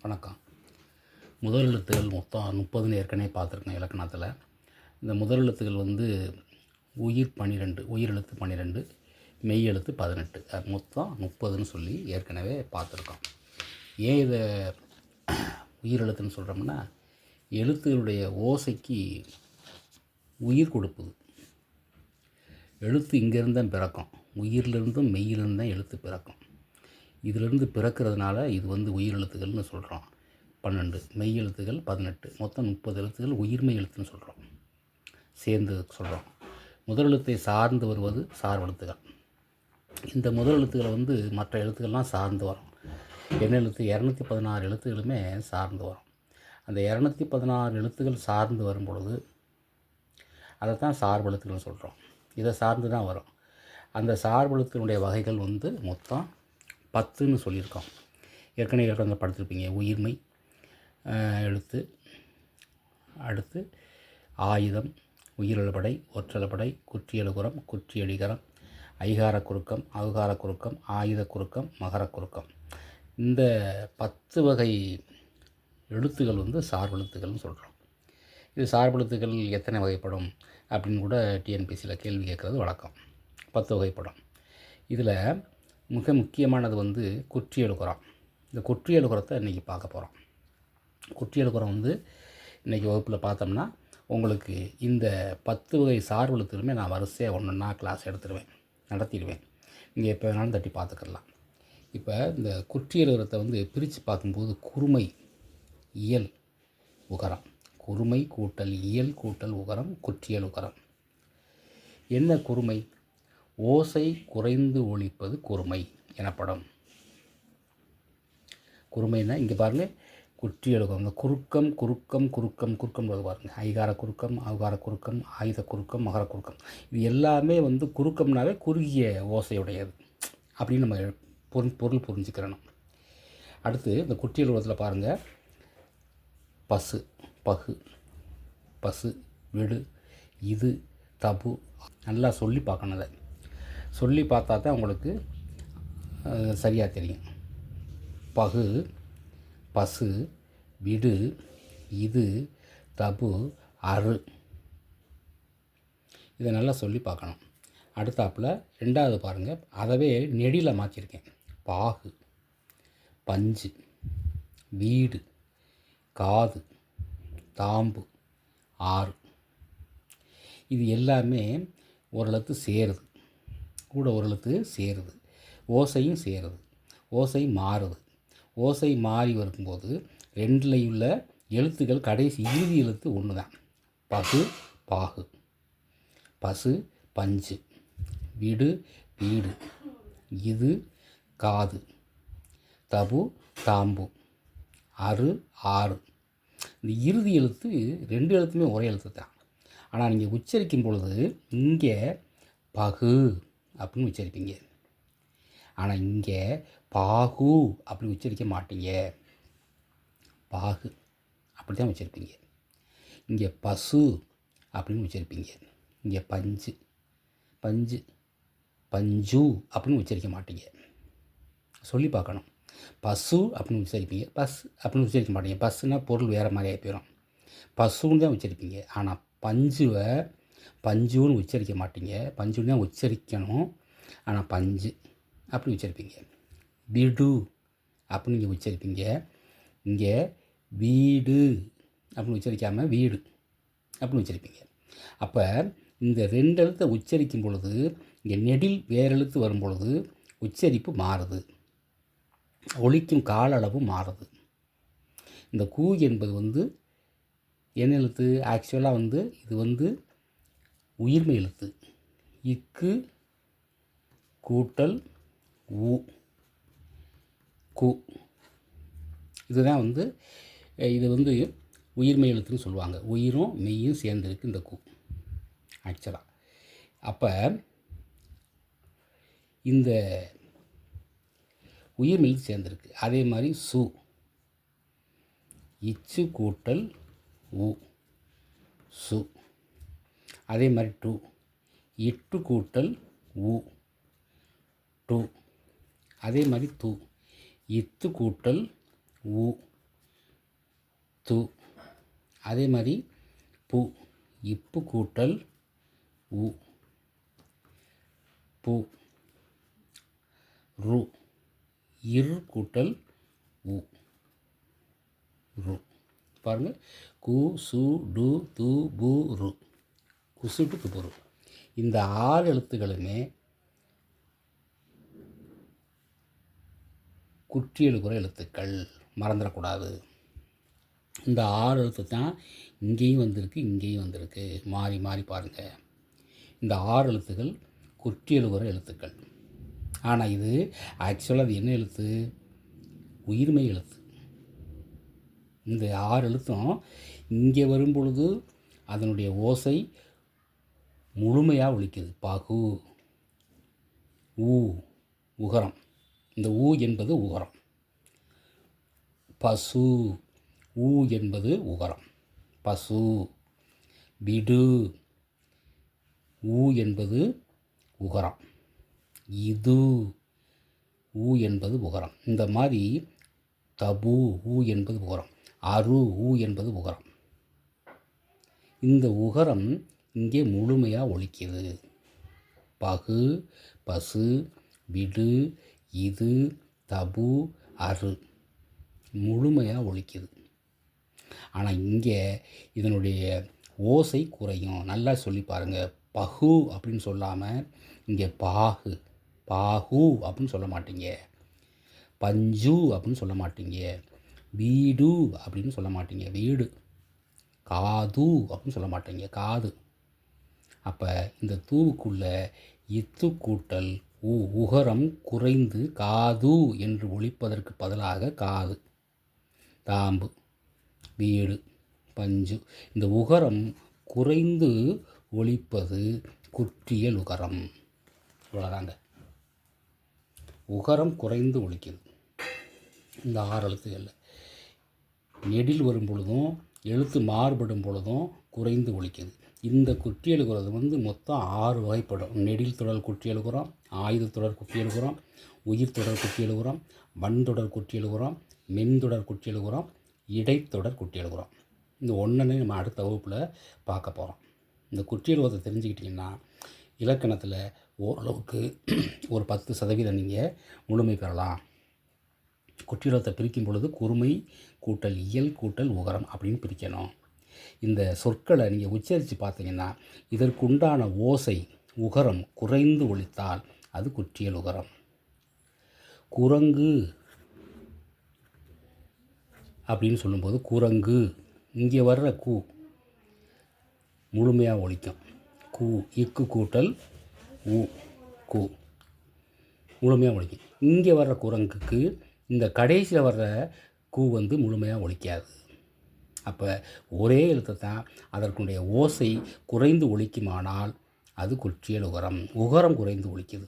வணக்கம். முதல் எழுத்துகள் மொத்தம் 30ன்னு ஏற்கனவே பார்த்துருக்கேன் இலக்கணத்தில். இந்த முதல் எழுத்துகள் உயிர் 12, உயிர் எழுத்து 12, மெய் எழுத்து 18, மொத்தம் 30ன்னு சொல்லி ஏற்கனவே பார்த்துருக்கோம். ஏன் இதை உயிர் எழுத்துன்னு சொல்கிறோம்னா, எழுத்துகளுடைய ஓசைக்கு உயிர் கொடுப்புது. எழுத்து இங்கேருந்து தான் பிறக்கும். உயிரிலிருந்தும் மெய்யிலிருந்து தான் எழுத்து பிறக்கும். இதிலிருந்து பிறக்கிறதுனால இது உயிர் எழுத்துக்கள்னு சொல்கிறோம். 12 மெய் எழுத்துக்கள் 18, மொத்தம் 30 எழுத்துக்கள் உயிர்மெய் எழுத்துன்னு சொல்கிறோம். சேர்ந்து சொல்கிறோம். முதல் எழுத்தை சார்ந்து வருவது சார்பெழுத்துக்கள். இந்த முதல் எழுத்துக்களை மற்ற எழுத்துக்கள்லாம் சார்ந்து வரும். என்ன எழுத்து? 216 எழுத்துக்களுமே சார்ந்து வரும். அந்த 216 எழுத்துக்கள் சார்ந்து வரும் பொழுது அதை தான் சார்பெழுத்துக்கள்னு சொல்கிறோம். இதை சார்ந்து தான் வரும். அந்த சார்பெழுத்தினுடைய வகைகள் மொத்தம் 10ன்னு சொல்லியிருக்கோம். ஏற்கனவே இலக்கணத்தில் படிச்சிருப்பீங்க. உயிர்மெய் எழுத்து, அடுத்து ஆயுதம், உயிரெழுபடை, ஒற்றெழுபடை, குற்றியலுகரம், குற்றியலிகரம், ஐகார குறுக்கம், அவுகார குறுக்கம், ஆயுத குறுக்கம், மகர குறுக்கம். இந்த 10 வகை எழுத்துக்கள் சார்பெழுத்துக்கள்னு சொல்கிறோம். இது சார்பெழுத்துக்கள் எத்தனை வகைப்படும் அப்படின்னு கூட டிஎன்பிசியில் கேள்வி கேட்குறது வழக்கம். 10 வகைப்படும். இதில் மிக முக்கியமானது குற்றியலுகரம். இந்த குற்றியலுகரத்தை இன்றைக்கி பார்க்க போகிறோம். குற்றியலுகரம் இன்றைக்கி வகுப்பில் பார்த்தோம்னா உங்களுக்கு இந்த 10 வகை சார்பெழுத்துகளுமே நான் வரிசையாக ஒன்றா கிளாஸ் நடத்திடுவேன். நீங்கள் எப்போ வேணாலும் தட்டி பார்த்துக்கலாம். இப்போ இந்த குற்றியலுகரத்தை பிரித்து பார்க்கும்போது குறுமை, இயல், உகரம். குறுமை கூட்டல் இயல் கூட்டல் உகரம் குற்றியலுகரம். என்ன குறுமை? ஓசை குறைந்து ஒலிப்பது குறுமை எனப்படும். குறுமைன்னா இங்கே பாருங்கள், குற்றியலுகரம். இந்த குறுக்கம் குறுக்கம் குறுக்கம் குறுக்கம் பாருங்கள். ஐகார குறுக்கம், அவுகார குறுக்கம், ஆயுத குறுக்கம், மகர குறுக்கம். இது எல்லாமே குறுக்கம்னாவே குறுகிய ஓசையுடையது அப்படின்னு நம்ம பொருள் புரிஞ்சுக்கிறணும். அடுத்து இந்த குற்றியலுகரத்தில் பாருங்கள், பசு, பகு, பசு, விடு, இது, தபு. நல்லா சொல்லி பார்க்கணும். அதை சொல்லி பார்த்தா தான் உங்களுக்கு சரியாக தெரியும். பகு, பசு, விடு, இது, தபு, அரு. இதை நல்லா சொல்லி பார்க்கணும். அடுத்தாப்பில் 2வது பாருங்கள், அதவே நெடியில் மாற்றிருக்கேன். பாகு, பஞ்சு, வீடு, காது, தாம்பு, ஆறு. இது எல்லாமே ஒரு எழுத்து சேருது, கூட ஒரு எழுத்து சேருது. ஓசையும் சேருது, ஓசை மாறுது. ஓசை மாறி வரும்போது 2லையும் உள்ள எழுத்துக்கள் கடைசி இறுதி எழுத்து ஒன்று தான். பசு, பாகு, பசு, பஞ்சு, விடு, வீடு, இது, காது, தபு, தாம்பு, அரு, ஆறு. இந்த இறுதி எழுத்து 2 எழுத்துமே ஒரே எழுத்து தான். ஆனால் நீங்கள் உச்சரிக்கும் பொழுது இங்கே பகு அப்படின்னு உச்சரிப்பீங்க. ஆனால் இங்கே பாகு அப்படி உச்சரிக்க மாட்டீங்க. பாகு அப்படி தான் உச்சரிப்பீங்க. இங்கே பசு அப்படின்னு உச்சரிப்பீங்க. இங்கே பஞ்சு, பஞ்சு, பஞ்சு அப்படின்னு உச்சரிக்க மாட்டீங்க. சொல்லி பார்க்கணும். பசு அப்படின்னு உச்சரிப்பீங்க, பஸ் அப்படின்னு உச்சரிக்க மாட்டீங்க. பஸ்ஸுனா பொருள் வேறு மாதிரியாக போயிடும். பசுன்னு தான் உச்சரிப்பீங்க. ஆனால் பஞ்சுவை பஞ்சுன்னு உச்சரிக்க மாட்டீங்க. பஞ்சுன்னு தான் உச்சரிக்கணும். ஆனால் பஞ்சு அப்படி உச்சரிப்பீங்க. வீடு அப்படின்னு இங்கே உச்சரிப்பீங்க. இங்கே வீடு அப்படின்னு உச்சரிக்காமல் வீடு அப்படின்னு உச்சரிப்பீங்க. அப்போ இந்த 2 எழுத்தை உச்சரிக்கும் பொழுது இங்கே நெடில் வேறு எழுத்து வரும் பொழுது உச்சரிப்பு மாறுது, ஒலிக்கும் கால அளவு மாறுது. இந்த கூ என்பது என்ன எழுத்து? ஆக்சுவலாக இது உயிர்மெய் எழுத்து. இக்கு கூட்டல் ஊ, கு. இதுதான் இது உயிர்மெய் எழுத்துன்னு சொல்லுவாங்க. உயிரும் மெய்யும் சேர்ந்துருக்கு இந்த கு ஆக்சுவலாக. அப்போ இந்த உயிர்மெய் எழுத்து சேர்ந்துருக்கு. அதே மாதிரி சு, இச்சு கூட்டல் ஊ, சு. அதே மாதிரி டு, இட்டு கூட்டல் ஊ, டு. அதே மாதிரி து, இத்து கூட்டல் ஊ, து. அதே மாதிரி பு, இப்பு கூட்டல் உ, பு. ரு, இர் கூட்டல் உ, ரு. பாருங்கள், கு சு டு து பு ரு, குசுட்டு துபுரு. இந்த 6 எழுத்துக்களுமே குற்றியலுகுற எழுத்துக்கள், மறந்துடக்கூடாது. இந்த 6 எழுத்து தான் இங்கேயும் வந்திருக்கு, இங்கேயும் வந்திருக்கு, மாறி மாறி பாருங்கள். இந்த 6 எழுத்துக்கள் குற்றியலுகுற எழுத்துக்கள். ஆனால் இது ஆக்சுவலாக அது என்ன எழுத்து? உயிர்மெய் எழுத்து. இந்த 6 எழுத்தும் இங்கே வரும் பொழுது அதனுடைய ஓசை முழுமையாக ஒலிக்குது. பகு, ஊ, உகரம். இந்த ஊ என்பது உகரம். பசு, ஊ என்பது உகரம். பசு. விடு, ஊ என்பது உகரம். இது, ஊ என்பது உகரம். இந்த மாதிரி தபு, ஊ என்பது உகரம். அரு, ஊ என்பது உகரம். இந்த உகரம் இங்கே முழுமையாக ஒலிக்குது. பகு, பசு, விடு, இது, தபு, அரு முழுமையாக ஒலிக்குது. ஆனால் இங்கே இதனுடைய ஓசை குறையும். நல்லா சொல்லி பாருங்கள். பகு அப்படின்னு சொல்லாமல் இங்கே பாகு, பாகு அப்படின்னு சொல்ல மாட்டீங்க. பஞ்சு அப்படின்னு சொல்ல மாட்டீங்க. வீடு அப்படின்னு சொல்ல மாட்டீங்க. வீடு. காது அப்படின்னு சொல்ல மாட்டீங்க. காது. அப்போ இந்த தூவுக்குள்ள இத்து கூட்டல் உ, உகரம் குறைந்து காது என்று ஒலிப்பதற்கு பதிலாக காது, தாம்பு, வீடு, பஞ்சு. இந்த உகரம் குறைந்து ஒலிப்பது குற்றியல் உகரம். இவ்வளோதாங்க. உகரம் குறைந்து ஒலிக்குது இந்த 6 எழுத்துக்களில். நெடில் வரும் பொழுதும் எழுத்து மாறுபடும் பொழுதும் குறைந்து ஒலிக்குது. இந்த குற்றியலுகுறது மொத்தம் 6 வகைப்படும். நெடில் தொடர் குற்றியலுகுறம், ஆயுத தொடர் குற்றியலுகுறம், உயிர் தொடர் குற்றியலுகுறம், வன்தொடர் குற்றியலுகுறம், மென்தொடர் குற்றியலுகுறம், இடைத்தொடர் குற்றியலுகுறம். இந்த ஒன்றுனே நம்ம அடுத்த வகுப்பில் பார்க்க போகிறோம். இந்த குற்றியலுகத்தை தெரிஞ்சுக்கிட்டிங்கன்னா இலக்கணத்தில் ஓரளவுக்கு ஒரு 10% நீங்கள் முழுமை பெறலாம். குற்றியலுகத்தை பிரிக்கும் பொழுது குறுமை கூட்டல் இயல் கூட்டல் உகரம் அப்படின்னு பிரிக்கணும். இந்த சொற்களை நீங்கள் உச்சரித்து பார்த்தீங்கன்னா இதற்குண்டான ஓசை உகரம் குறைந்து ஒலித்தால் அது குற்றியல் உகரம். குரங்கு அப்படின்னு சொல்லும்போது குரங்கு இங்கே வர்ற கூ முழுமையாக ஒலிக்கும். கூ, இக்கு கூட்டல் ஊ, கூ முழுமையாக ஒலிக்கும். இங்கே வர்ற குரங்குக்கு இந்த கடைசியில் வர்ற கூ முழுமையாக ஒலிக்காது. அப்போ ஒரே எழுத்தை தான் அதற்குடைய ஓசை குறைந்து ஒலிக்குமானால் அது குற்றியல் உகரம். உகரம் குறைந்து ஒலிக்குது.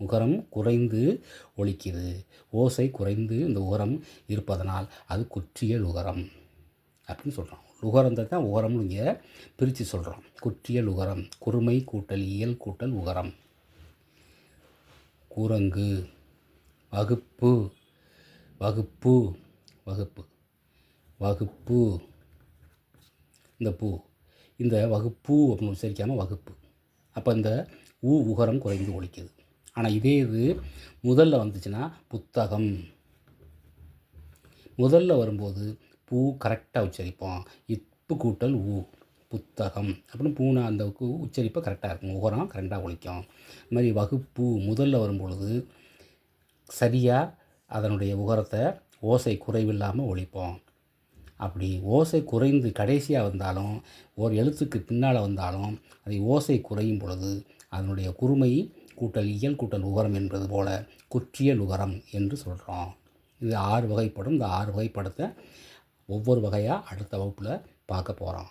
உகரம் குறைந்து ஒலிக்குது. ஓசை குறைந்து இந்த உகரம் இருப்பதனால் அது குற்றியல் உகரம் அப்படின்னு சொல்கிறோம். உகரத்தை தான் உகரம்னு இங்கே பிரித்து சொல்கிறோம். குற்றியல் உகரம். குறுமை கூட்டல் இயல் கூட்டல் உகரம். குரங்கு. வகுப்பு, வகுப்பு, வகுப்பு, வகுப்பு. இந்த பூ, இந்த வகுப்பு அப்படின்னு உச்சரிக்காமல் வகுப்பு. அப்போ இந்த உகரம் குறைந்து ஒலிக்குது. ஆனால் இதே இது முதல்ல வந்துச்சுன்னா புத்தகம். முதல்ல வரும்போது பூ கரெக்டாக உச்சரிப்போம். இப்பு கூட்டல் ஊ, புத்தகம் அப்படின்னு பூனா அந்த உச்சரிப்பை கரெக்டாக இருக்கும். உகரம் கரெக்டாக ஒலிக்கும். இது மாதிரி வகுப்பு முதல்ல வரும்பொழுது சரியாக அதனுடைய உகரத்தை ஓசை குறைவில்லாமல் ஒலிப்போம். அப்படி ஓசை குறைந்து கடைசியாக வந்தாலும் ஒரு எழுத்துக்கு பின்னால் வந்தாலும் அதை ஓசை குறையும் பொழுது அதனுடைய குறுமை கூட்டல் இயல் கூட்டல் உகரம் என்பது போல குற்றியல் உகரம் என்று சொல்கிறோம். இது 6 வகைப்படும். இந்த 6 வகைப்படத்தை ஒவ்வொரு வகையாக அடுத்த வகுப்பில் பார்க்க போகிறோம்.